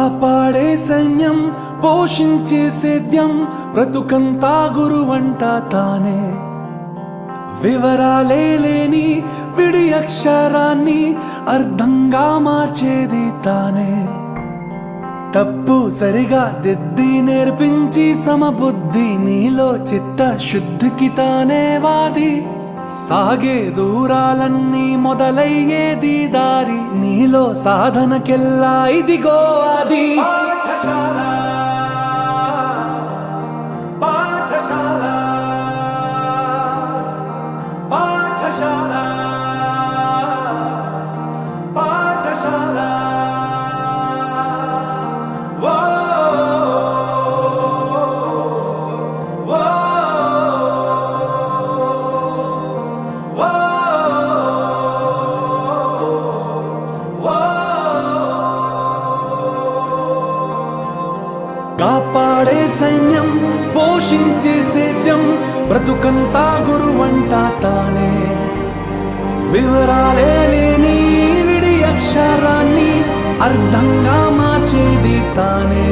కాపాడే సైన్యం పోషించే సేద్యం బ్రతుకంతా గురువంట తానే వివరాలే లేని విడి అక్షరాన్ని అర్థంగా మార్చేది తానే తప్పు సరిగా దిద్ది నేర్పించి సమబుద్ధి నీలో చిత్త శుద్ధికి తానే వాది సాగే దూరాలన్నీ మొదలయ్యేది దారి నీలో సాధనకెల్లా ఇదిగో అది పాఠశాల పాఠశాల పాఠశాల పాఠశాల కాపాడే సైన్యం పోషించే సేద్యం బ్రతుకంతా గురువంట తానే వివరాలే లేని విడి అక్షరాన్ని అర్థంగా మార్చేది తానే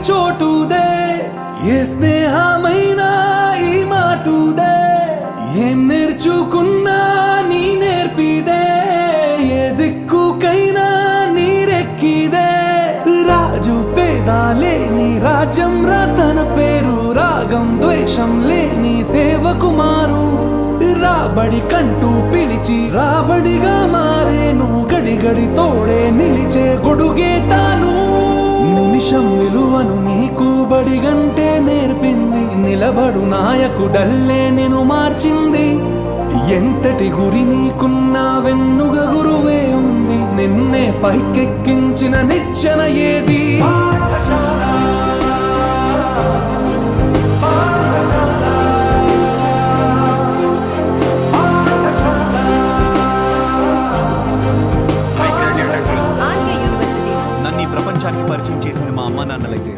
చోటుదే ఏ స్నేహమైనా ఈ మాటుదే ఏం నేర్చుకున్నా నీ నేర్పిదే ఏ దిక్కుకైనా నీరెక్కిదే రాజు పేదాలేని రాజ్యం రతన పేరు రాగం ద్వేషం లేని సేవకుమారు రాబడి కంటూ పిలిచి రాబడిగా మారేను గడి గడి తోడే నిలిచే గొడుగే తాను నిమిషం విలువను నీకు బడిగంటే నేర్పింది నిలబడు నాయకుడల్లే నేను మార్చింది ఎంతటి గురి నీకున్నా వెన్నుగ గురువే ఉంది నిన్నే పైకెక్కించిన నిచ్చెన ఏది ప్రపంచానికి పరిచయం చేసింది మా అమ్మ నాన్నలైతే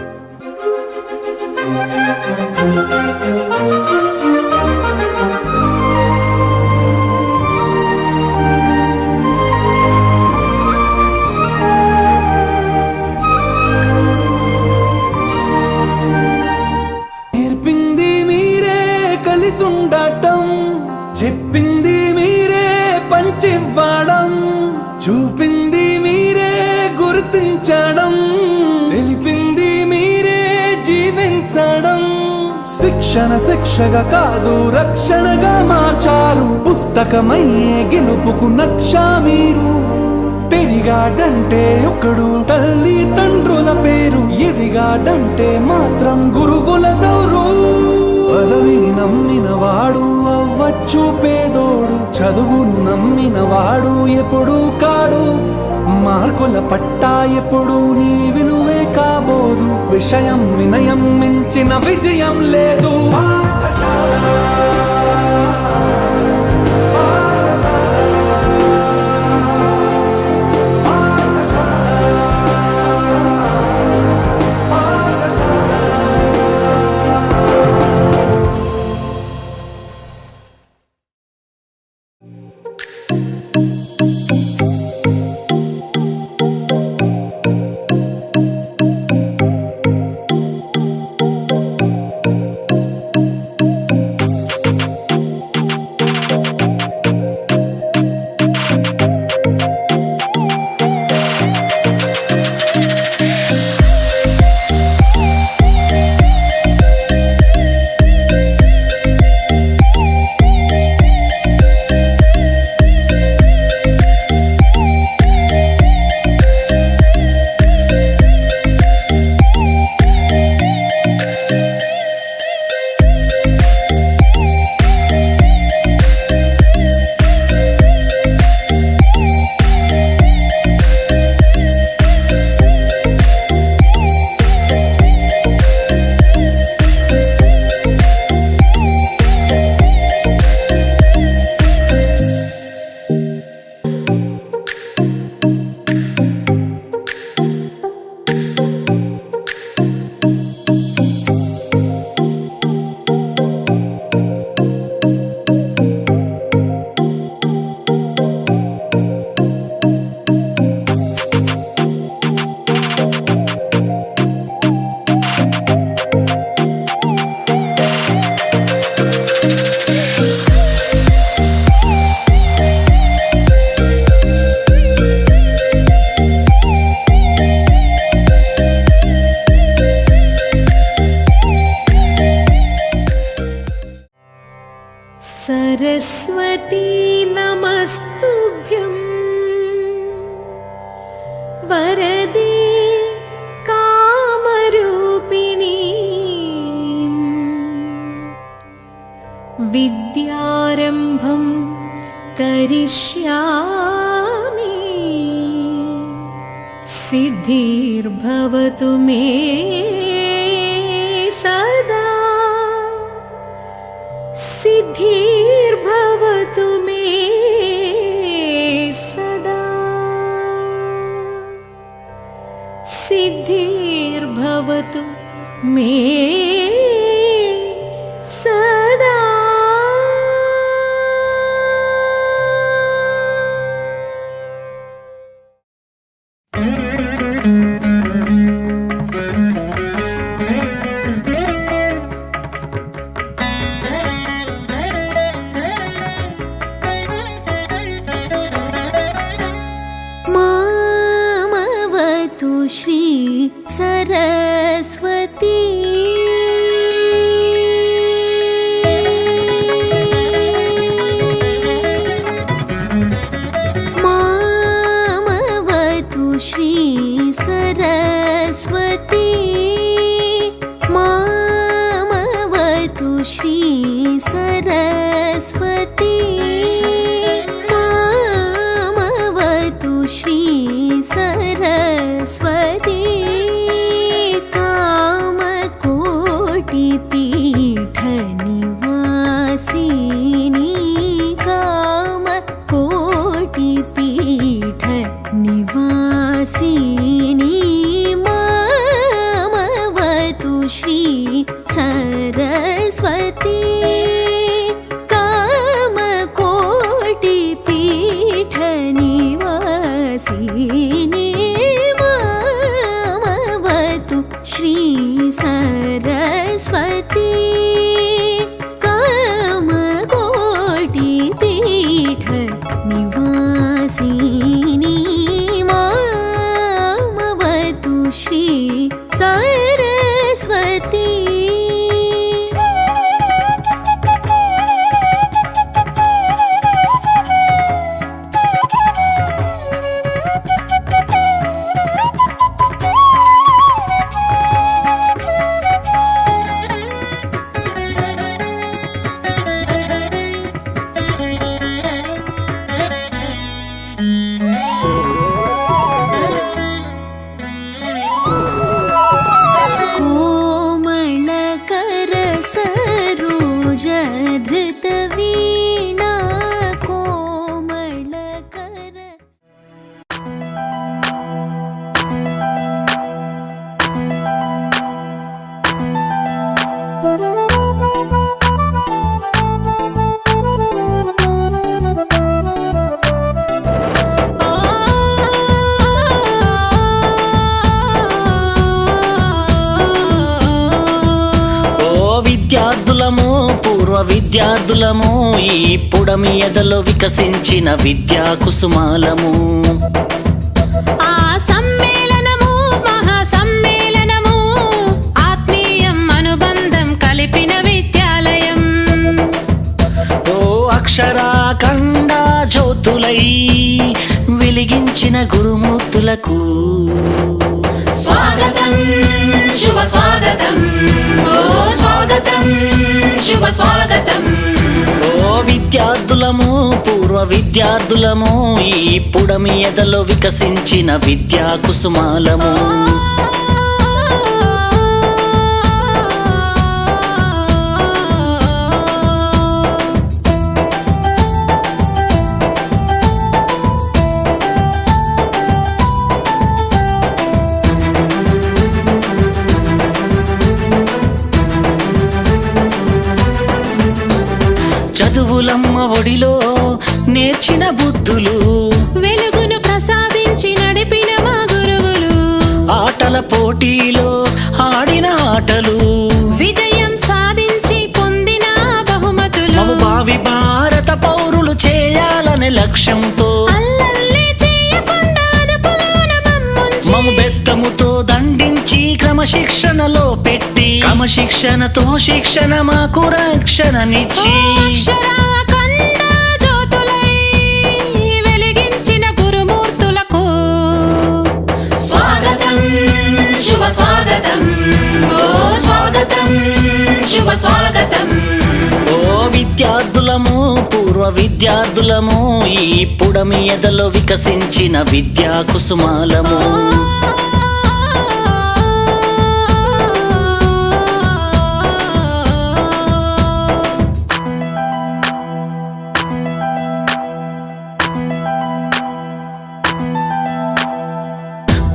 నేర్పింది మీరే కలిసుండటం చెప్పింది మీరే పంచివ్వడం చూపింది మీరే గుర్తించడం తెలిపింది మీరే జీవించడం శిక్షణ శిక్షగా కాదు రక్షణగా మార్చారు పుస్తకమయ్యే గెలుపుకు నక్షా మీరు పెరిగాడంటే ఒకడు తల్లి తండ్రుల పేరు ఎదిగాడంటే మాత్రం గురువుల సౌరు పదవిని నమ్మిన వాడు అవ్వచ్చు పేదోడు చదువును నమ్మిన వాడు ఎప్పుడు కాడు మార్కుల పట్టా ఎప్పుడు నీ విలువే కాబోదు విషయం వినయం మించిన విజయం లేదు सरस्वती नमस्तुभ्यं वरदे कामरूपिणी विद्यारम्भं करिष्यामि सिद्धिर्भवतु मे सदा सिद्धिर्भवतु मे सदा सिद्धिर्भवतु मे सदा। मामवतु श्री सरस्वती मामवतु श्री सरस्वती मामवतु श्री सरस्वती मामवतु श्री सरस्वती कामकोटिपीठ निवासिनी कामकोटिपीठ निवासिनी मामवतु श्री सरस्वती कामकोटिपीठ निवासिनी मामवतु श्री सरस्वती कामकोटिपीठ निवासिनी मामवतु श्री सरस्वती। कोमलकर सरोज धृत वीणा कोमलकर విద్యార్థులము పూర్వ విద్యార్థులము ఈ పుడమి ఎదలో వికసించిన విద్యా కుసుమాలము ఆ సమ్మేళనము మహా సమ్మేళనము ఆత్మీయం అనుబంధం కలిపిన విద్యాలయం ఓ అక్షరాఖండ జ్యోతులై వెలిగించిన గురుమూర్తులకు స్వాగతం శుభ స్వాగతం ఓ స్వాగతం శుభ స్వాగతం ఓ విద్యార్థులము పూర్వ విద్యార్థులము ఈ పుడమి ఎదలో వికసించిన విద్యా కుసుమాలము చదువులమ్మ ఒడిలో నేర్చిన బుద్ధులు వెలుగును ప్రసాదించి నడిపిన మా గురువులు ఆటల పోటీలో ఆడిన ఆటలు విజయం సాధించి పొందిన బహుమతులు మము భావి భారత పౌరులు చేయాలనే లక్ష్యంతో అల్లల్లే చేయకుండా అదుపులోన మమ్ముంచి మము బెత్తముతో దండించి క్రమశిక్షణలో పెట్టి క్రమశిక్షణతో శిక్షణ మాకు రక్షణనిచ్చి అక్షరా స్వాగతం ఓ స్వాగతం శుభ స్వాగతం ఓ విద్యార్థులము పూర్వ విద్యార్థులము ఈ పుడమి ఎదలో వికసించిన విద్యా కుసుమాలము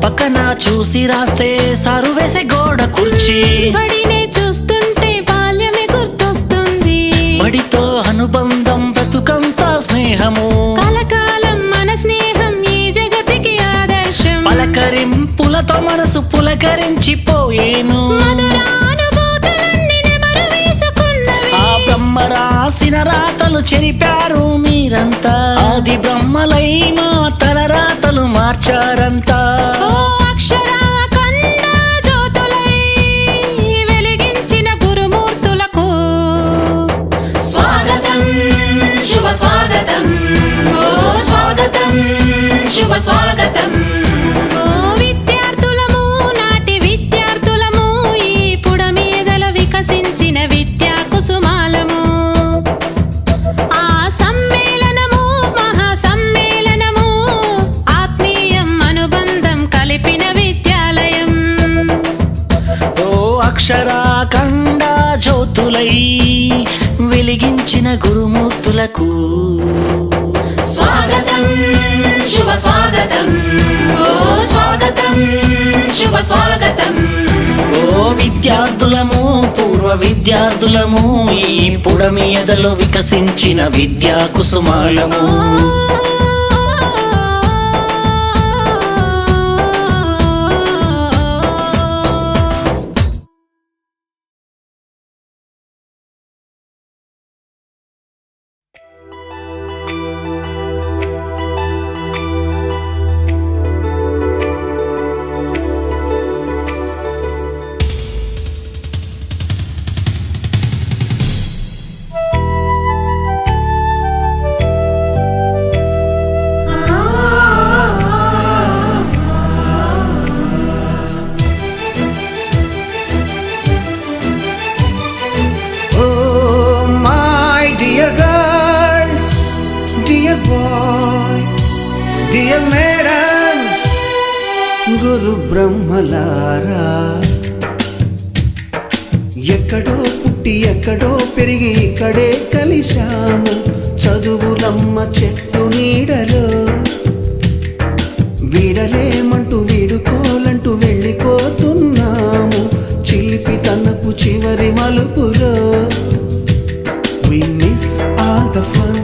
పక్కన చూసి రాస్తే సారు వేసే గోడ కుర్చీ బడినే చూస్తుంటే బాల్యమే గుర్తొస్తుంది బడితో అనుబంధం బ్రతుకంతా స్నేహము కలకాలం మన స్నేహం ఈ జగతికి ఆదర్శం పలకరింపులతో మనసు పులకరించిపోయేను మధురానుభూతులన్నీ నెమరు వేసుకున్నవి ఆ బ్రహ్మ రాసిన రాతలు చెరిపారు మీరంతా ఆది బ్రహ్మలై మా తల రాతలు మార్చారంతా ఓ అక్షరాఖండ జ్యోతులై వెలిగించిన గురుమూర్తులకు స్వాగతం శుభ స్వాగతం ఓ స్వాగతం శుభ స్వాగతం ఓ విద్యార్థులము నాటి విద్యార్థులము ఈ పుడమి ఎదలో వికసించిన విద్యా కుసుమాలము ఆ సమ్మేళనము మహా సమ్మేళనము ఆత్మీయం అనుబంధం కలిపిన విద్యాలయం ఓ అక్షరాఖండ జ్యోతులై వెలిగించిన గురుమూర్తులకు స్వాగతం శుభ స్వాగతం ఓ స్వాగతం శుభ స్వాగతం ఓ విద్యార్థులము పూర్వ విద్యార్థులము ఈ పుడమి ఎదలో వికసించిన విద్యా కుసుమాలము Oh, my dear girls, dear boys, dear madams, గురు బ్రహ్మలారా ఎక్కడో పుట్టి ఎక్కడో పెరిగి ఇక్కడే కలిశాము చదువులమ్మ చెట్టు నీడలో వీడలేమంటూ వీడుకోలంటూ వెళ్ళిపోతున్నాము చిలిపి తనపు చివరి మలుపులో We miss all the fun,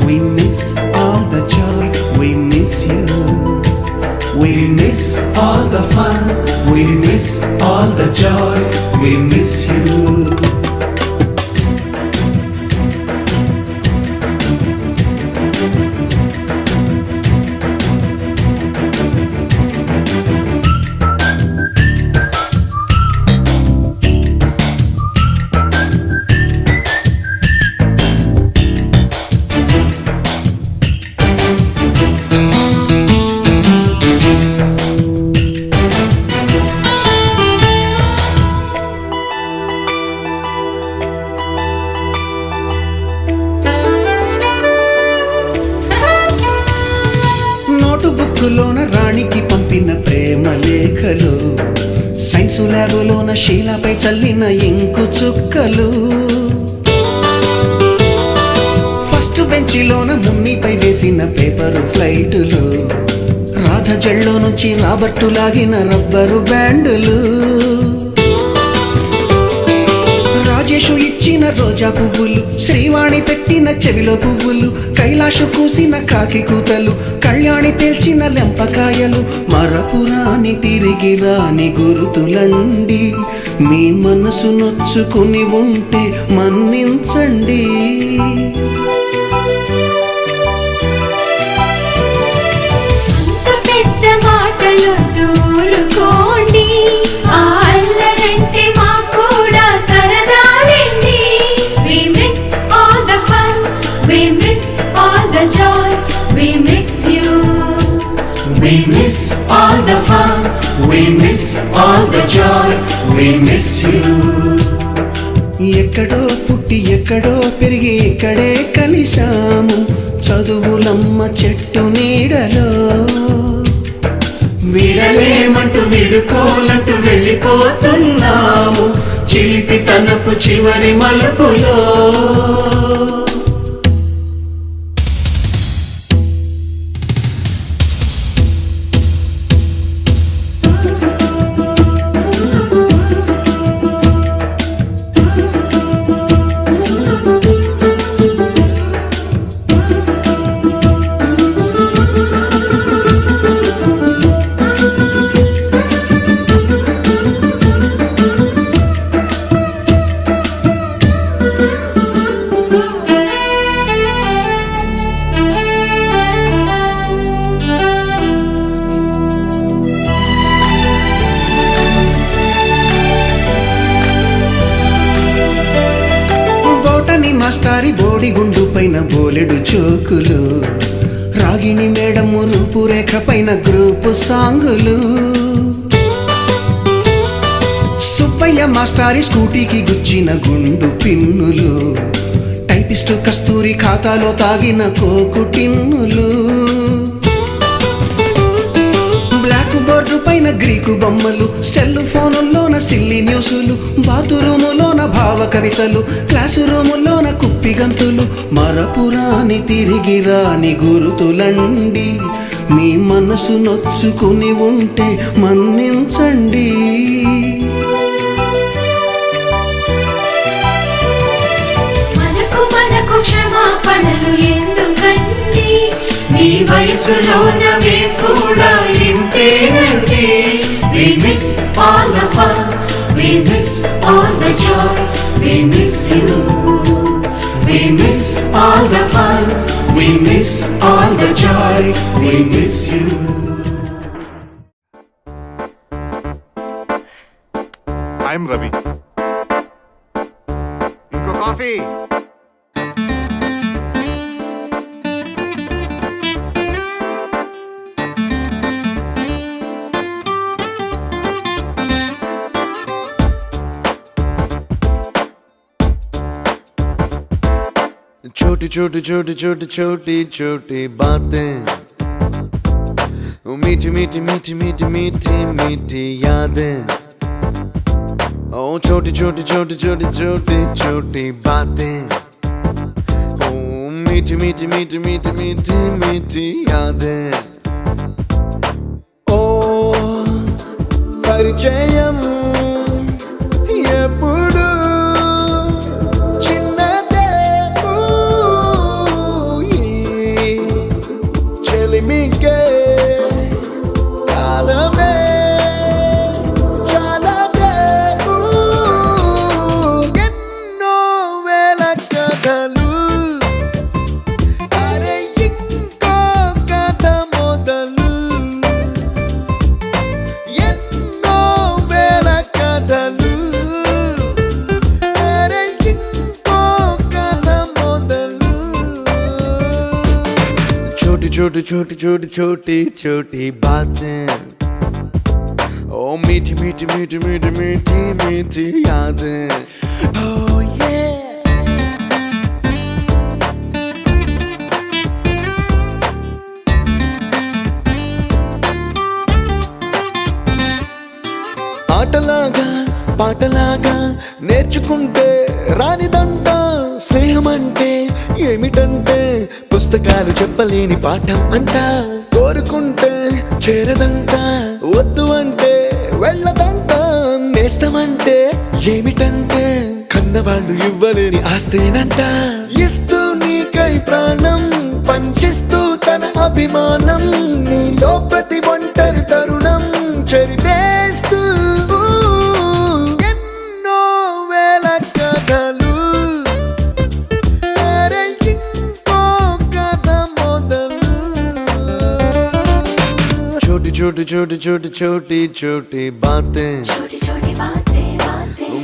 we miss all the joy, we miss you. We miss all the fun, we miss all the joy, we miss you. నోటుబుక్కులోన రాణికి పంపిన ప్రేమ లేఖలు సైన్సు ల్యాబులోన శీలపై చల్లిన ఇంకు చుక్కలు ఫస్ట్ బెంచిలోన మున్నిపై వేసిన పేపరు ఫ్లైటులు రాధ జల్లో నుంచి రాబర్టు లాగిన rubber బ్యాండులు Rajesh ఇచ్చిన రోజా పువ్వులు శ్రీవాణి పెట్టిన చెవిలో పువ్వులు కైలాషు కూసిన కాకి కూతలు కళ్యాణి పేల్చిన లెంపకాయలు మరపురాని తిరిగి రాని గురుతులండి మీ మనసు నొచ్చుకుని ఉంటే మన్నించండి పెద్ద మాటలు దూరుకోండి ఆ అల్లరంటే మాకు కూడా సరదాలండి We miss all the fun, we miss all the joy, we miss you. We miss all the fun, We miss all the joy, we miss you. ఎక్కడో పుట్టి ఎక్కడో పెరిగి ఇక్కడే కలిశాము చదువులమ్మ చెట్టు నీడలో విడలేమంటూ విడుకోలంటూ వెళ్ళిపోతున్నాము చిలిపి తనపు చివరి మలుపులో మాస్టారి బోడిగుండు పైన బోలెడు చోకులు రాగిణి మేడము రూపురేఖ పైన గ్రూపు సాంగులు సుబ్బయ్య మాస్టారి స్కూటీకి గుచ్చిన గుండు పిన్నులు టైపిస్టు కస్తూరి ఖాతాలో తాగిన కోకు టిన్నులు బ్లాక్ బోర్డు పైన గ్రీకు బొమ్మలు సెల్ ఫోనుల్లోన సిల్లి న్యూసులు బాతురూములోన భావ కవితలు క్లాసు రూములోన కుప్పి గంతులు మరపురాని తిరిగి రాని గురుతులండి మీ మనసు నొచ్చుకుని ఉంటే మన్నించండి మనకు క్షమాపణలు ఎందుకండి మీ వయసులోన మేము కూడా ఇంతేనండి We miss all the fun, we miss all the joy, we miss you. We miss all the fun, we miss all the joy, we miss you. I'm Ravi. Inko coffee. छोटी छोटी छोटी छोटी छोटी छोटी बातें मीठी मीठी मीठी मीठी मीठी मीठी यादें ओ छोटी छोटी छोटी छोटी छोटी छोटी बातें ओ मीठी मीठी मीठी मीठी मीठी मीठी यादें ओ परिचयम ఎప్పుడు చెలిమికే కాలమే చాలదే ఎన్నో వేల కథలు అరే ఇంకో కథ మొదలు ఎన్నో వేల కథలు అరే ఇంకో కథ మొదలు छोटी छोटी छोटी छोटी छोटी छोटी बातें ओ मीठी मीठी मीठी मीठी मीठी मीठी यादें oh yeah ఆటలాగా పాటలాగా నేర్చుకుంటే రానిదంట స్నేహమంటే ఏమిటంటే పుస్తకాలు చెప్పలేని పాఠం అంట కోరుకుంటే చేరదంట వద్దు అంటే వెళ్ళదంట నేస్తమంటే ఏమిటంటే కన్నవాళ్ళు ఇవ్వలేని ఆస్తేనంట ఇస్తూ నీకై ప్రాణం పంచిస్తూ తన అభిమానం నీలో ప్రతి ఒంటరి తరుణం చెరిపేస్తూ ఎన్నో వేల కథలు छोटी छोटी छोटी छोटी छोटी बातें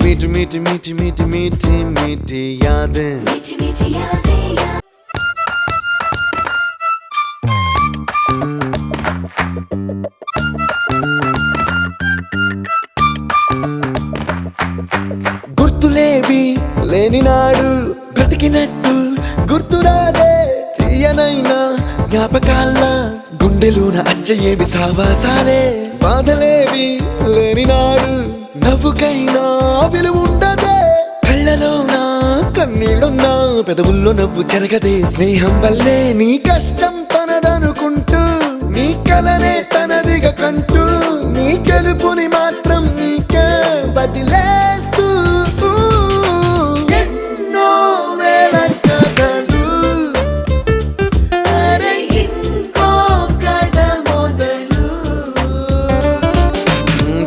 मीठी मीठी मीठी मीठी मीठी मीठी यादें లేని నాడు బ్రతికినట్టు గుర్తురాదే తీయనైనా జ్ఞాపకాల గుండెలోన అచ్చయేవి సావాసాలే బాధలేవి లేని నాడు నవ్వుకైనా విలువుండదే కళ్ళలోనా కన్నీళ్ళున్నా పెదవుల్లో నవ్వు చెరగదే స్నేహం వల్లే నీ కష్టం తనదనుకుంటూ నీ కలనే తనదిగా కంటూ నీ గెలుపుని మాత్రం నీకే బదిలేస్తూ ఎన్నో వేల కథలు అరే ఇంకో కథ మొదలు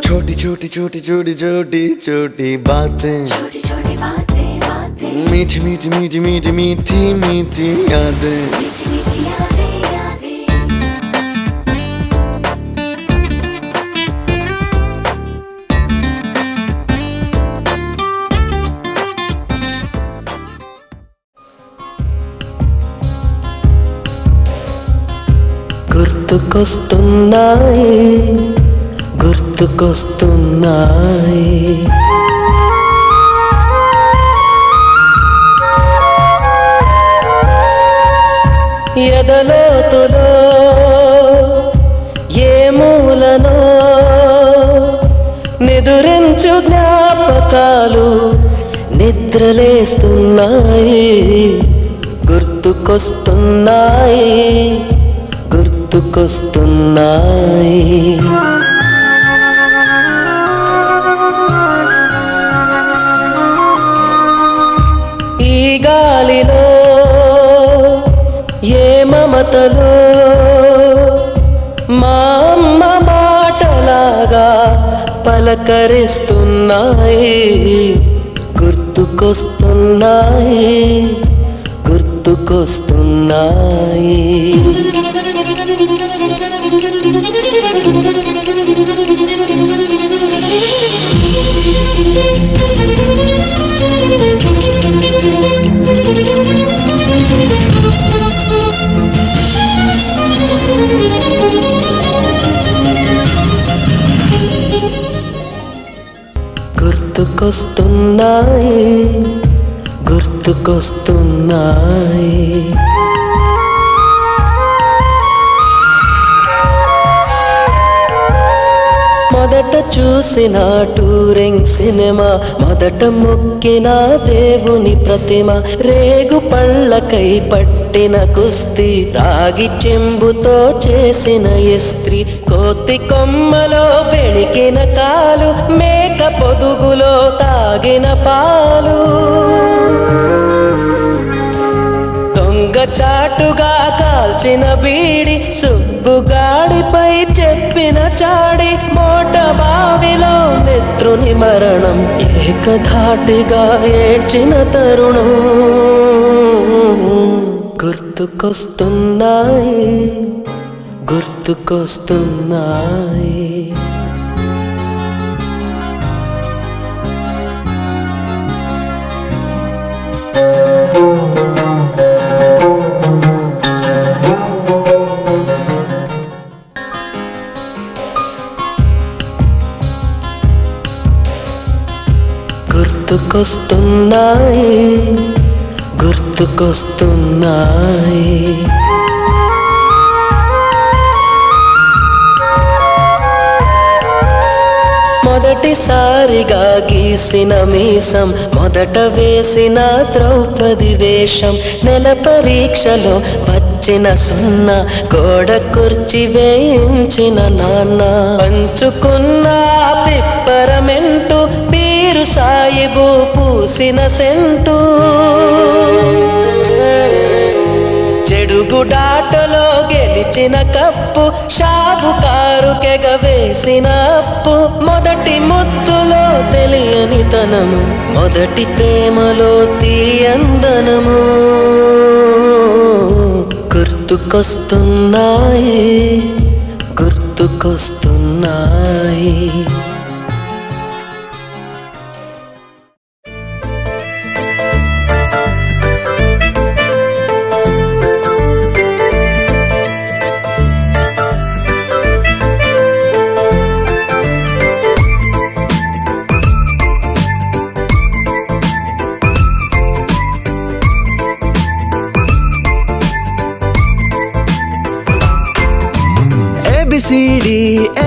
छोटी छोटी छोटी छोटी छोटी छोटी बातें छोटी छोटी बातें बातें मीठी मीठी मीठी मीठी मीठी मीठी यादें मीठी मीठी यादें यादें గుర్తుకొస్తున్నాయి గుర్తుకొస్తున్నాయి ఎదలోతులో ఏ మూలనో నిదురించు జ్ఞాపకాలు నిద్రలేస్తున్నాయి గుర్తుకొస్తున్నాయి గుర్తుకొస్తున్నాయి ఈ గాలిలో ఏ మమతలో మా అమ్మ మాటలాగా పలకరిస్తున్నాయి గుర్తుకొస్తున్నాయి గుర్తుకొస్తున్నాయి గుర్తుకొస్తున్నాయి గుర్తుకొస్తున్నాయి మొదట చూసిన టూరింగ్ సినిమా మొదట మొక్కిన దేవుని ప్రతిమ రేగు పళ్ళకై పట్టిన కుస్తీ రాగి చెంబుతో చేసిన ఇస్త్రీ కోతి కొమ్మలో బెణికిన కాలు మేక పొదుగులో తాగిన పాలు చాటుగా కాల్చిన బీడి సుబ్బుగాడిపై చెప్పిన చాడి మోట బావిలో మిత్రుని మరణం ఏకధాటిగా ఏడ్చిన తరుణం గుర్తుకొస్తున్నాయి గుర్తుకొస్తున్నాయి గుర్తుకొస్తున్నాయి గుర్తుకొస్తున్నాయి మొదటిసారిగా గీసిన మీసం మొదట వేసిన ద్రౌపది వేషం నెల పరీక్షలో వచ్చిన సున్నా గోడ కుర్చీ వేయించిన నాన్న పంచుకున్న పిప్పరమెంటు పీరు సాయిబు పూసిన సెంటు చెడుగుడాటలో గెలిచిన కప్పు షాబుకారు కెగవేసిన అప్పు మొదటి ముద్దులో తెలియని తనము మొదటి ప్రేమలో తీయందనము గుర్తుకొస్తున్నాయి గుర్తుకొస్తున్నాయి ఏబిసిడి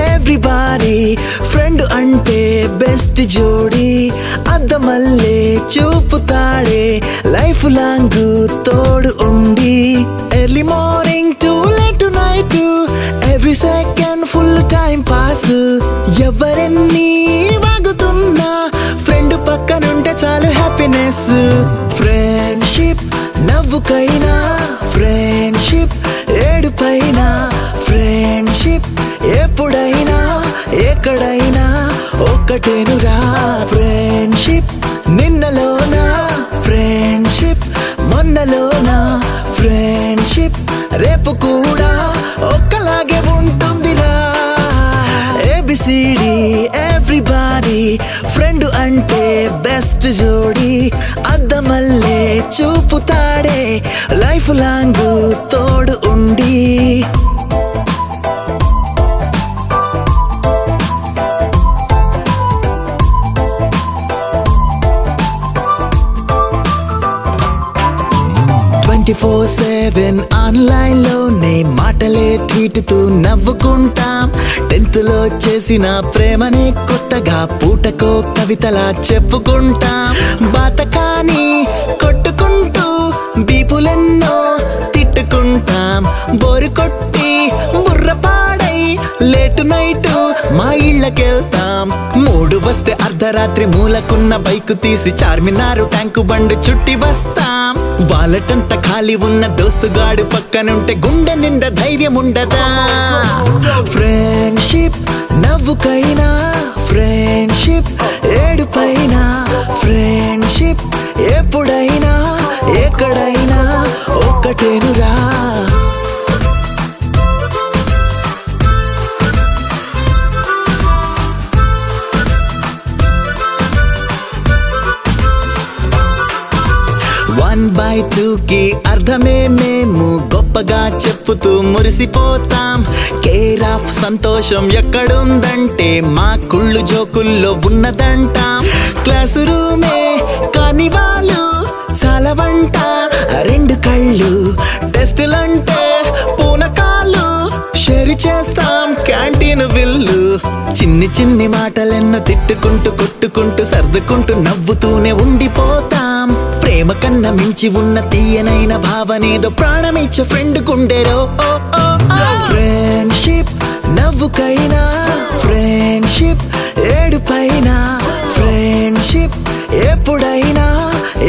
ఎవ్రీబాడీ ఫ్రెండ్ అంటే బెస్ట్ జోడి అద్దమల్లే చూపుతాడే లైఫ్ లాంగ్ తోడు ఉండి early morning to late night every second full time pass ఎవరెన్ని వాగుతున్నా ఫ్రెండ్ పక్కనుంటే చాలు హ్యాపీనెస్ ఫ్రెండ్షిప్ నవ్వుకైనా ఫ్రెండ్షిప్ ఏడుపైనా ఫ్రెండ్షిప్ ఎప్పుడైనా ఎక్కడైనా ఒక్కటేనురా ఫ్రెండ్షిప్ నిన్నలోనా ఫ్రెండ్షిప్ మొన్నలోనా ఫ్రెండ్షిప్ రేపు కూడా ఒక్కలాగే ఉంటుందిరా ఏబిసిడి ఎవ్రీబాడీ ఫ్రెండ్ అంటే బెస్ట్ జోడి అద్దమల్లే చూపుతాడే లైఫ్ లాంగ్ తోడు ఉండి 24/7 ఆన్లైన్ లోనే మాటలే ట్వీట్తో నవ్వుకుంటాం 10th లో చేసిన ప్రేమనే కొత్తగా పూటకో కవితలా చెప్పుకుంటాం బాతకాని కొట్టుకుంటూ బీపులెన్నో తిట్టుకుంటాం బోరు కొట్టి బుర్రపాడై లేటు నైట్ మా ఇళ్ళకెళ్తాం మూడు వస్తే అర్ధరాత్రి మూలకున్న బైకు తీసి చార్మినారు ట్యాంకు బండు చుట్టి వస్తాం వాలటంతా ఖాళీ ఉన్న దోస్తుగాడు పక్కనుంటే గుండె నిండా ధైర్యం ఉండదా ఫ్రెండ్షిప్ నవ్వుకైనా ఫ్రెండ్షిప్ ఏడుపైనా ఫ్రెండ్షిప్ ఎప్పుడైనా ఎక్కడైనా ఒక్కటేనురా వన్ బై టూ కి అర్థమే మేము గొప్పగా చెప్పుతూ మురిసిపోతాం కేర్ ఆఫ్ సంతోషం ఎక్కడుందంటే మా కుళ్ళు జోకుల్లో ఉన్నదంటాం క్లాసు రూమే కాని వాళ్ళు చాలా వంట రెండు కళ్ళు టెస్టులంటే పూనకాలు షేర్ చేస్తాం క్యాంటీన్ బిల్లు చిన్ని చిన్ని మాటలెన్నో తిట్టుకుంటూ కొట్టుకుంటూ సర్దుకుంటూ నవ్వుతూనే ఉండిపోతాం ప్రేమ కన్నా మించి ఉన్న తీయనైన భావనేదో ప్రాణమిచ్చే ఫ్రెండ్ గుండెరో ఫ్రెండ్షిప్ నవ్వుకైనా ఫ్రెండ్షిప్ ఏడుపైనా ఫ్రెండ్షిప్ ఎప్పుడైనా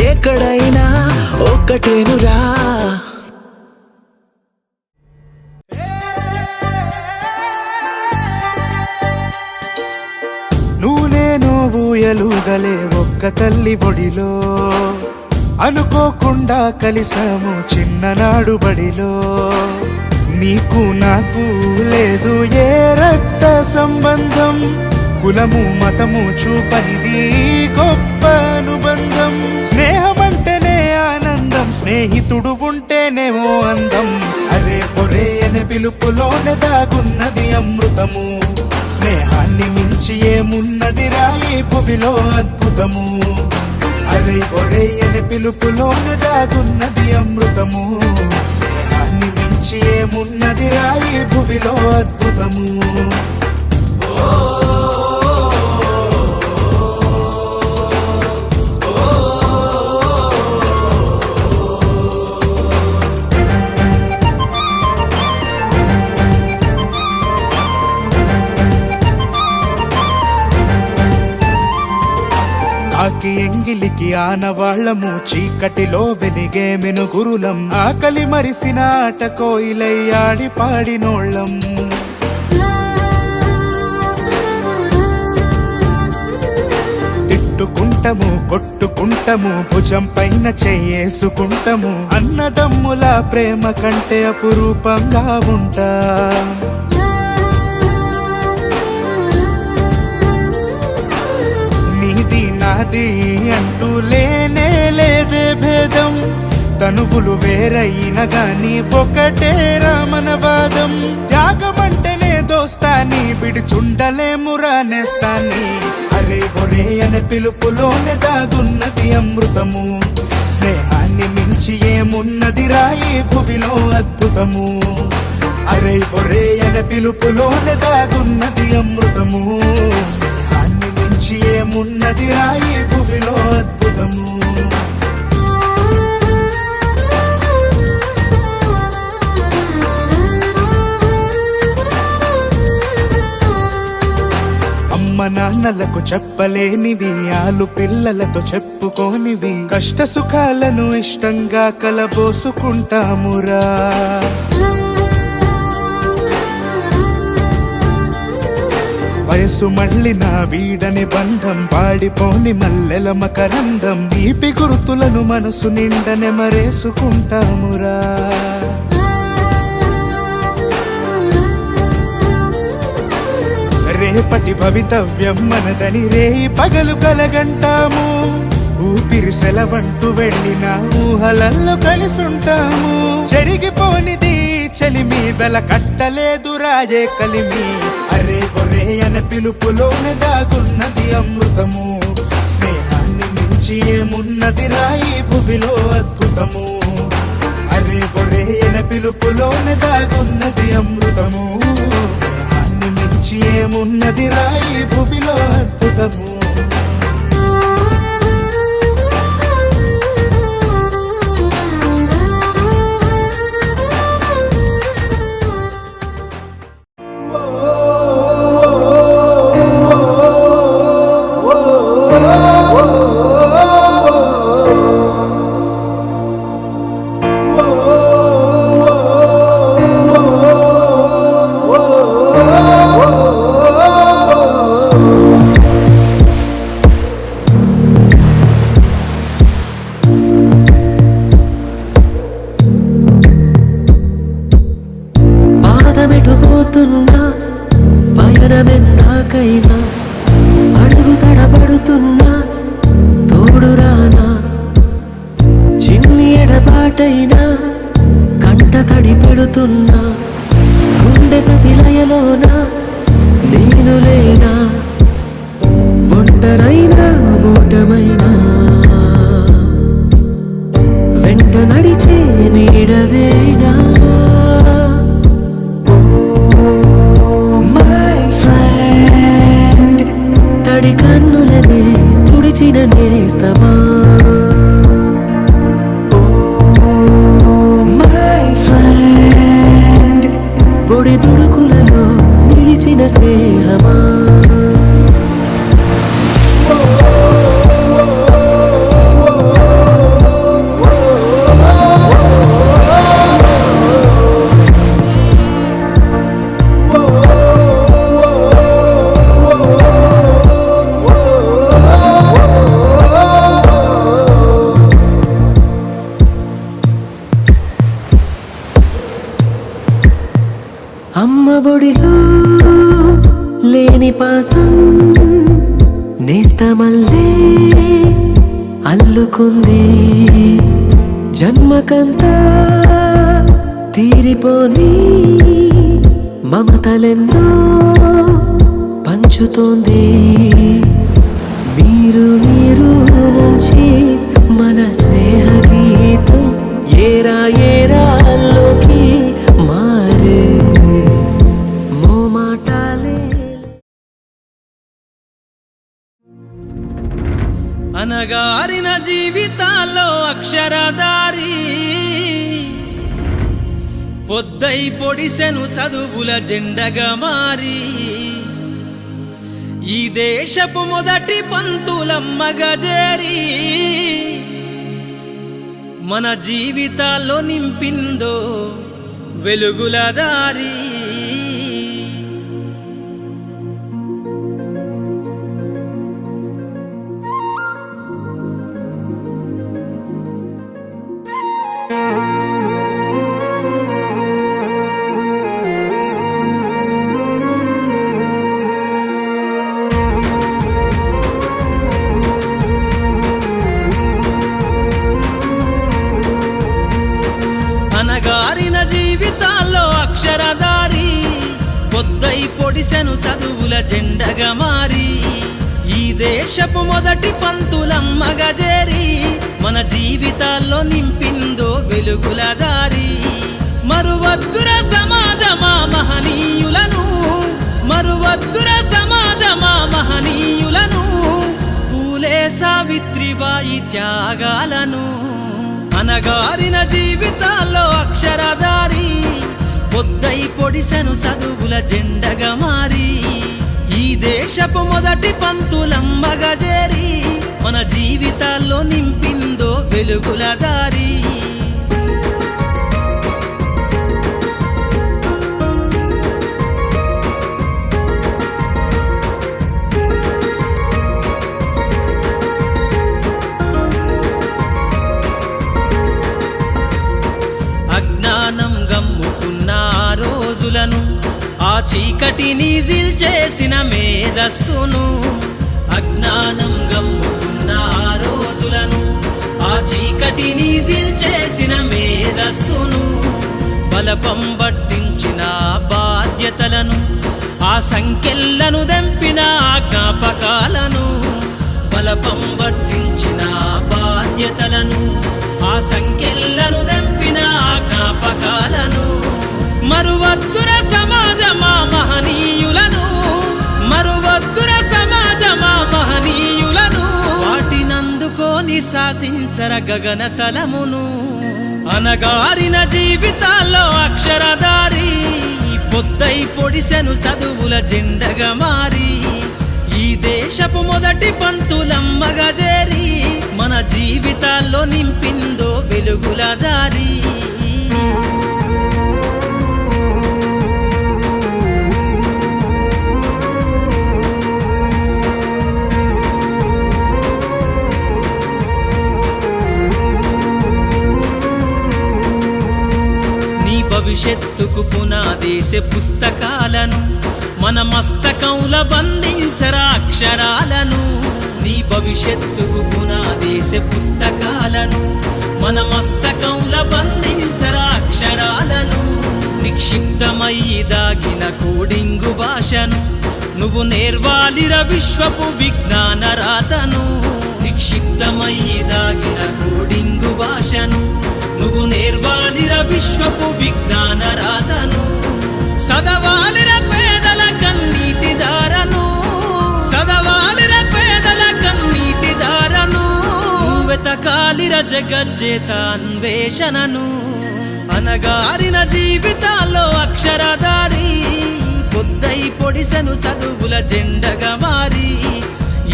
ఎక్కడైనా ఒక్కటేనురా ఊయలుగలే ఒక్క తల్లి ఒడిలో అనుకోకుండా కలిసాము చిన్ననాడు బడిలో నీకు నాకు లేదు ఏ రక్త సంబంధం కులము మతము చూపనిది గొప్ప అనుబంధం స్నేహమంటేనే ఆనందం స్నేహితుడు ఉంటేనేమో అందం అరే ఒరే అనే పిలుపులోనే దాగున్నది అమృతము స్నేహాన్ని మించి ఏమున్నది రాయి భువిలో అద్భుతము అరే ఒరే అనే పిలుపులోనే దాగున్నది అమృతము స్నేహాన్ని మించి ఏమున్నది రాయి భువిలో అద్భుతము ఆకి ఎంగిలికి ఆనవాళ్లము చీకటిలో వెలిగే మెనుగురులం ఆకలి మరిసిన ఆట కోయిలై ఆడి పాడినోళ్ళం తిట్టుకుంటము కొట్టుకుంటము భుజం పైన చెయ్యేసుకుంటము అన్నదమ్ముల ప్రేమ కంటే అపురూపంగా ఉంటాం నాది అంటూ లేనే లేదే భేదం తనువులు వేరైన గాని ఒకటే రామనవాదం త్యాగమంటేనే దోస్తాని విడిచుండలేమురా నేస్తాని అరే ఒరే అనే పిలుపులోనే దాగున్నది అమృతము స్నేహాన్ని మించి ఏమున్నది రాయి భువిలో అద్భుతము అరే ఒరే అనే పిలుపులోనే దాగున్నది అమృతము. స్నేహాన్ని మించి ఏమున్నది రాయి భూమిలో అద్భుతము. అమ్మ నాన్నలకు చెప్పలేనివి, ఆలు పిల్లలతో చెప్పుకోనివి, కష్ట సుఖాలను ఇష్టంగా కలబోసుకుంటామురా. వయసు మళ్ళిన వీడని బంధం, పాడిపోని మల్లెల మకరందం, తీపి గుర్తులను మనసు నిండనే మరేసుకుంటామురా. రేపటి భవితవ్యం మనదని రేయి పగలు కలగంటాము. ఊపిరి సెలవంటూ వెళ్ళిన ఊహలల్లో కలిసుంటాము. చెరిగిపోనిది చలిమి వెల కట్టలేదు రాజే కలిమి. అరే ఒరే అనే పిలుపులోనే దాగున్నది అమృతము. స్నేహాన్ని మించి ఏమున్నది రాయి భూమిలో అద్భుతము. అరే ఒరే అనే పిలుపులోనే దాగున్నది అమృతము. స్నేహాన్ని మించి ఏమున్నది రాయి భూమిలో అద్భుతము. పాదమెటుపోతున్నా పయనమెందాకైనా, అడుగు తడబడుతున్నా తోడురానా. చిన్ని ఎడబాటైనా కంట తడి పెడుతున్నా, గుండె ప్రతిలయలోన నేను లేనా. ఒంటరైనా ఓటమైనా వెంట నడిచే నీడవేనా. తడి కన్నులనే తుడిచిన నేస్తమా. పొడి తుడుకులలో నిలిచిన స్నేహమా. అమ్మ ఒడిలో లేని పాసం నేస్తమల్లే అల్లుకుంది. జన్మకంతా తీరిపోని మమతలెన్నో పంచుతోంది. మీరు మీరు నుంచి మన స్నేహ గీతం ఏరా ఏరాల్లోకి మారే. అనగారిన జీవితాల్లో అక్షరదారి, పొద్దై పొడిసెను చదువుల జెండగా మారి. ఈ దేశపు మొదటి పంతులమ్మగా చేరి, మన జీవితాల్లో నింపిందో వెలుగుల దారి. అనగారిన జీవితాల్లో అక్షరదారి, పొద్దై పొడిసెను చదువుల జెండగా మారి. ఈ దేశపు మొదటి పంతులమ్మగా చేరి, మన జీవితాల్లో నింపిందో వెలుగుల దారి. మరువద్దుర సమాజం త్యాగాలను అనగారిన జీవితాల్లో అక్షరధారి పొద్దై పొడిసెను చదువుల జెండగా మారి ఈ దేశపు మొదటి పంతులమ్మగా చేరి మన జీవితాల్లో నింపిందో వెలుగుల దారి అజ్ఞానం గమ్ముకున్న ఆ రోజులను ఆ చీకటిని చేసిన మేధస్సును అజ్ఞానం గమ్ముకున్న ఆ రోజులను ఆ చీకటిని చేసిన మేధస్సును బలపం పట్టించిన బాధ్యతలను ఆ సంఖ్యలను దెంపిన జ్ఞాపకాలను బలపం పట్టించిన బాధ్యతలను ఆ సంఖ్యలను దెంపిన జ్ఞాపకాలను మరువద్దుర సమాజమా మహనీయులను మరువద్దుర సమాజమా మహనీయులను వాటినందుకోని శాసించర గగన తలమును అనగారిన జీవితాల్లో అక్షరధారి పొద్దై పొడిసెను చదువుల జెండగా మారి ఈ దేశపు మొదటి పంతులమ్మగా చేరి మన జీవితాల్లో నింపిందో వెలుగుల దారి నీ భవిష్యత్తుకు పునాదేసే పుస్తకాలను మన మస్తకంల బంధించరా అక్షరాలను నీ భవిష్యత్తుకు పునాదేసే పుస్తకాలను మన మస్తకంల బంధించరా అక్షరాలను నిక్షిప్తమై దాగిన కోడింగు భాషను నువ్వు నేర్వాలిర విశ్వపు విజ్ఞాన రాతను నిక్షిప్తమై దాగిన కోడింగు భాషను నువ్వు నేర్వాలిర విశ్వపు విజ్ఞాన రాతను సదవాలిర పేదల కన్నీటి దారను సదవాలిర పేదల కన్నీటి దారను వెతకాలిర జగజ్జేత అన్వేషణను అనగారిన జీవితాల్లో అక్షరధారి పొద్దై పొడిసెను చదువుల జెండగా మారి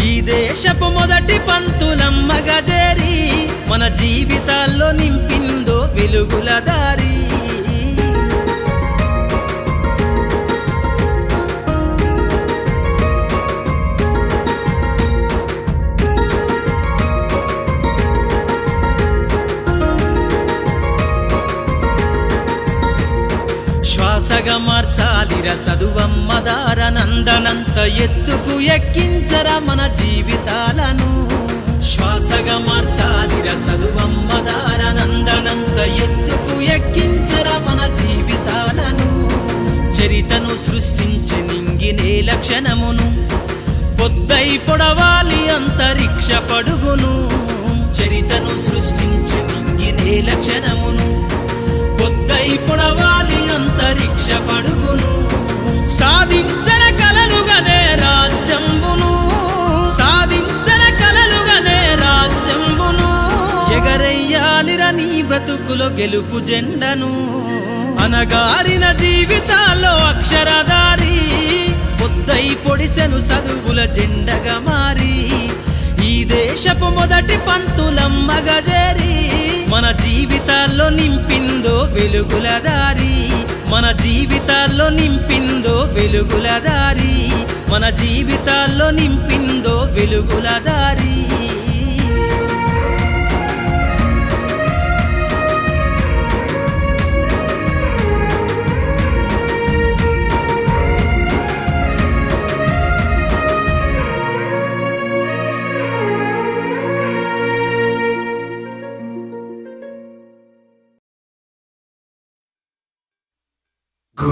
ఈ దేశపు మొదటి పంతులమ్మగా చేరి మన జీవితాల్లో నింపిందో వెలుగుల దారి శ్వాసగా మార్చాలిర చదువమ్మ దారనందనంత ఎత్తుకు ఎక్కించరా మన జీవితాలను శ్వాసగా మార్చాలిర చదువమ్మ దారనందనంత ఎత్తుకు ఎక్కించరా మన జీవితాలను చరితను సృష్టించే నింగినే లక్షణమును పొద్దై పొడవాలి అంతరిక్ష పడుగును చరితను సృష్టించే నింగినే లక్షణమును పొద్దై పొడవాలి అంతరిక్ష పడుగును సాధించర కలలుగనే రాజ్యంబును సాధించర కలలుగనే రాజ్యంబును ఎగరయ్యాలిర నీ బ్రతుకులో గెలుపు జెండను అనగారిన జీవితాల్లో అక్షరధారి పొద్దై పొడిసెను చదువుల జెండగా మారి ఈ దేశపు మొదటి పంతులమ్మగా చేరి మన జీవితాల్లో నింపిందో వెలుగుల దారి మన జీవితాల్లో నింపిందో వెలుగుల దారి మన జీవితాల్లో నింపిందో వెలుగుల దారి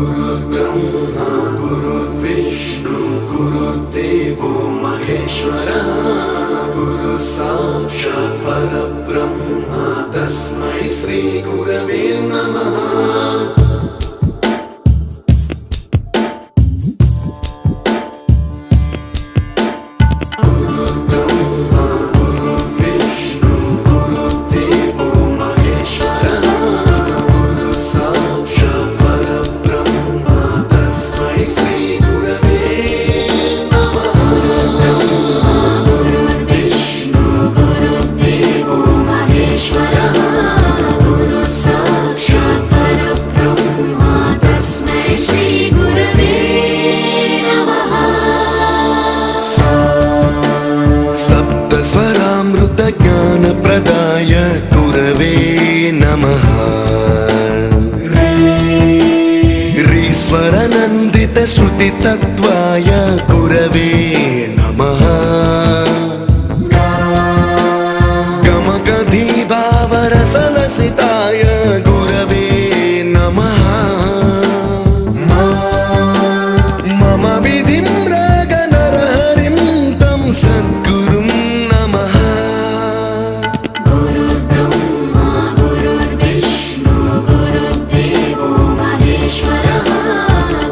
गुरुर्ब्रह्मा गुरुर्विष्णु गुरुर्देवो महेश्वरः गुरु साक्षात् परब्रह्मा तस्मै श्री गुरवे नमः गुरुर्ब्रह्मा गुरुर्विष्णु నందిత శృతి తత్వాయ గురవే నమః గమగధీ భావరసలసితాయ గురవే నమః మమ విధిం రాగ నరహరిం తం సద్గురుం నమః गुरुर्ब्रह्मा गुरुर्विष्णु गुरुर्देवो महेश्वरः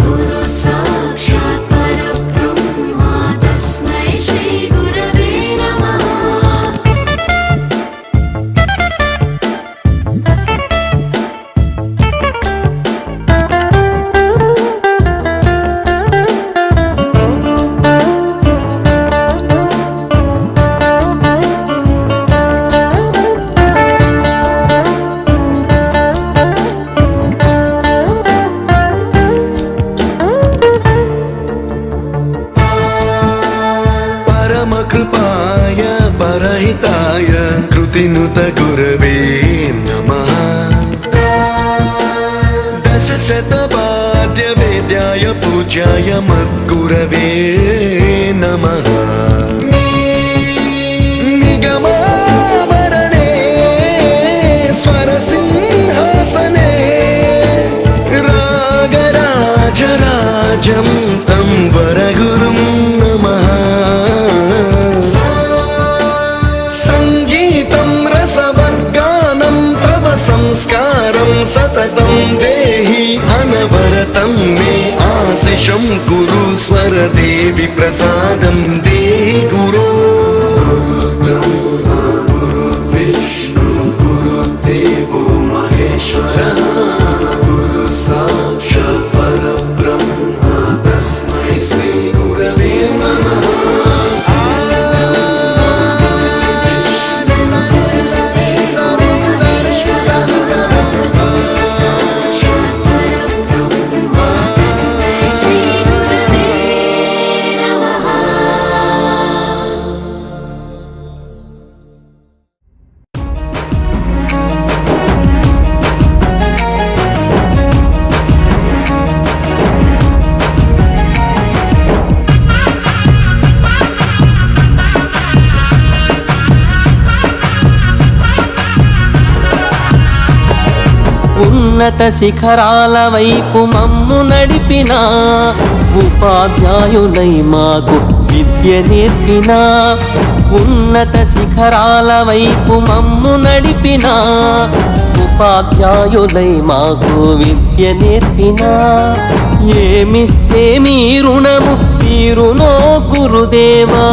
गुरुः साक्षात् परब्रह्मा तस्मै श्री गुरवे नमः परमकृपाय परहिताय कृतिनुत गुरवे नमः दशशतवाद्य वेद्याय पूज्याय मद्गुरवे नमः निगमावरणे स्वरसिंहासने रागराजराजं तं वरगुरुं नमः संगीतं रसवर्गानं तव संस्कारं सततं देहि अनवरतं मे आशिषं कुरु स्वरदेवि प्रसादं देहि गुरो गुरुर्ब्रह्मा गुरुर्विष्णु गुरुर्देवो महेश्वरः गुरुः साक्षात् परब्रह्मा तस्मै श्री गुरवे नमः ఉన్నత శిఖరాల వైపు మమ్ము నడిపిన ఉపాధ్యాయులై మాకు విద్య నేర్పిన ఉన్నత శిఖరాల వైపు మమ్ము నడిపిన ఉపాధ్యాయులై మాకు విద్య నేర్పిన ఏమిస్తే మీ రుణము తీరునో గురుదేవా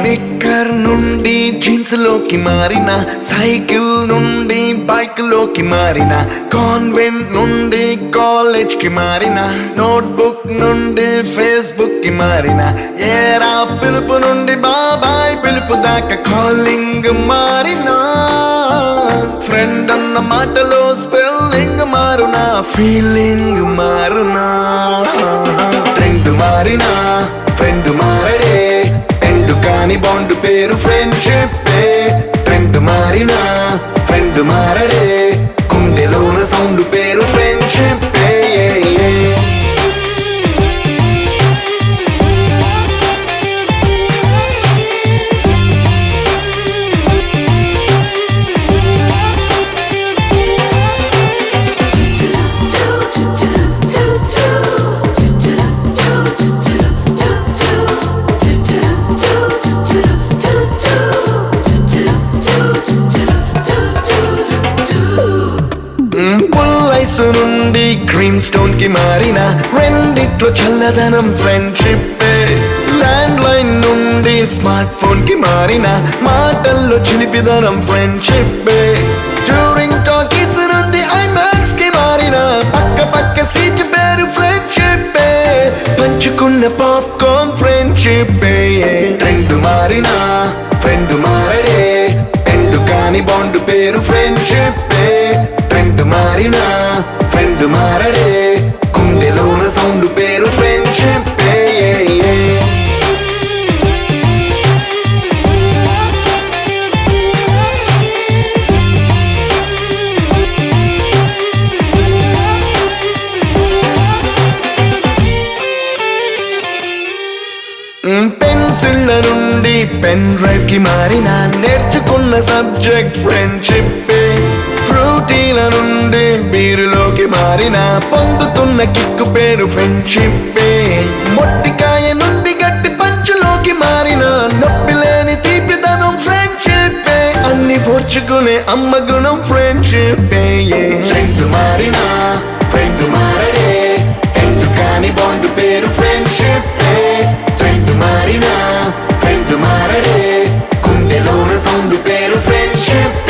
నిక్కర్ నుండి జీన్స్ లోకి మారిన సైకిల్ నుండి బైక్ లోకి మారిన కాన్వెంట్ నుండి కాలేజ్ కి మారిన నోట్బుక్ నుండి ఫేస్బుక్ కి మారిన ఏరా పిలుపు నుండి బాబాయ్ పిలుపు దాకా కాలింగ్ మారిన ఫ్రెండ్ అన్న మాటలో స్పెల్లింగ్ మారునా ఫీలింగ్ మారునా ట్రెండ్ మారినా ఫ్రెండ్ మారడే ఎండు కాని బాండ్ పేరు ఫ్రెండ్షిప్ ట్రెండ్ మారినా ఫ్రెండ్ మారడే గుండెలోన సౌండ్ పేరు ఫ్రెండ్షిప్ నుండి గ్రీన్ స్టోన్ కి మారిన రెండిట్లో చల్లదనం ఫ్రెండ్షిప్ ల్యాండ్ లైన్ నుండి స్మార్ట్ ఫోన్ కి మారిన మాటల్లో చిలిపిదనం ఫ్రెండ్షిప్ డ్యూరింగ్ టాకీస్ నుండి ఐమాక్స్ కి మారిన పక్క పక్క సీట్ పేరు ఫ్రెండ్షిప్ పంచుకున్న పాప్కార్న్ ఫ్రెండ్షిప్ ట్రెండ్ మారినా ఫ్రెండ్ మారడే ఎండు కాని బాండ్ పేరు ఫ్రెండ్షిప్. ట్రెండ్ మారినా ఫ్రెండ్ మారడే గుండెలోన సౌండ్ పేరు ఫ్రెండ్షిప్. పెన్సిళ్ళ నుండి పెన్ డ్రైవ్ కి మారిన నేర్చుకున్న సబ్జెక్ట్ ఫ్రెండ్షిప్. ఫ్రూటీల నుండి బీరులోకి మారిన పొందుతున్న కిక్కు పేరు ఫ్రెండ్షిప్. మొట్టికాయ నుండి గట్టి పంచులోకి మారిన నొప్పి లేని తీపిదనం ఫ్రెండ్షిప్. అన్ని పోర్చుకునే అమ్మ గుణం ఫ్రెండ్షిప్. ఫ్రెండ్ మారినా ఫ్రెండ్ మారడే ఎందు కాని బాండ్ పేరు ఫ్రెండ్షిప్. ఫ్రెండ్ మారినా ఫ్రెండ్ మారడే గుండెలోన సౌండ్ పేరు ఫ్రెండ్షిప్.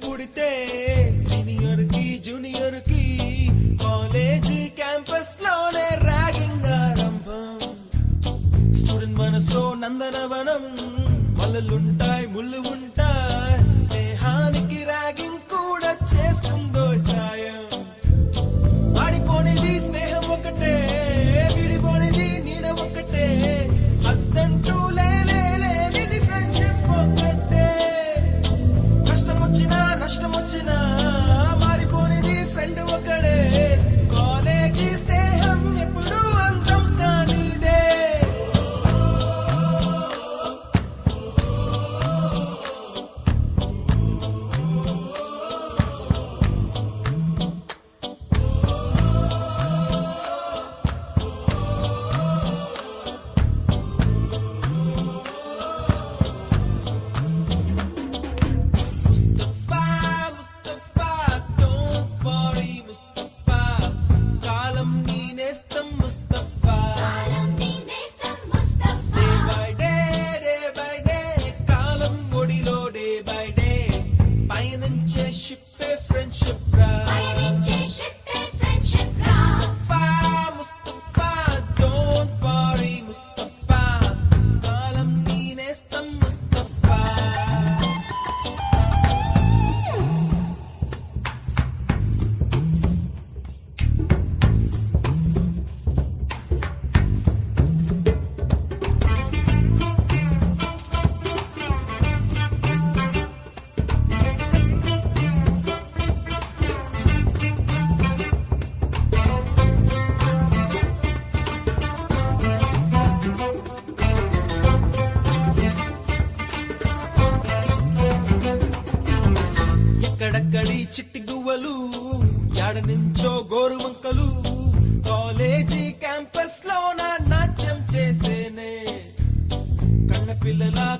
పుడితే సీనియర్ కి జూనియర్ కి కాలేజ్ క్యాంపస్ లోనే ర్యాగింగ్ ఆరంభం. స్టూడెంట్ మనసో నందనవనం మల్లలుంటాయి ముళ్ళు ఉంటాయి. స్నేహానికి ర్యాగింగ్ కూడా చేస్తుందో సాయం. ఆడిపోనిది స్నేహం ఒకటే విడిపోనిది నీడ ఒకటే. అద్దంటూ లేనిది ఫ్రెండ్షిప్ ఒకటే. కష్టం వచ్చినా నష్టం వచ్చినా మారిపోనిది ఫ్రెండ్ ఒకడే. కాలేజీ స్నేహం ఎప్పుడు అంతం కానిదే.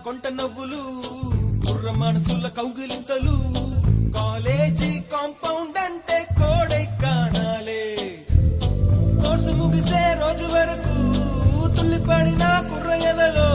కొంట నవ్వులు కుర్ర మనసుల కౌగిలింతలు కాలేజీ కాంపౌండ్ అంటే కోడై కానాలే కోర్సు ముగిసే రోజు వరకు తుల్లిపడిన కుర్ర ఎదలో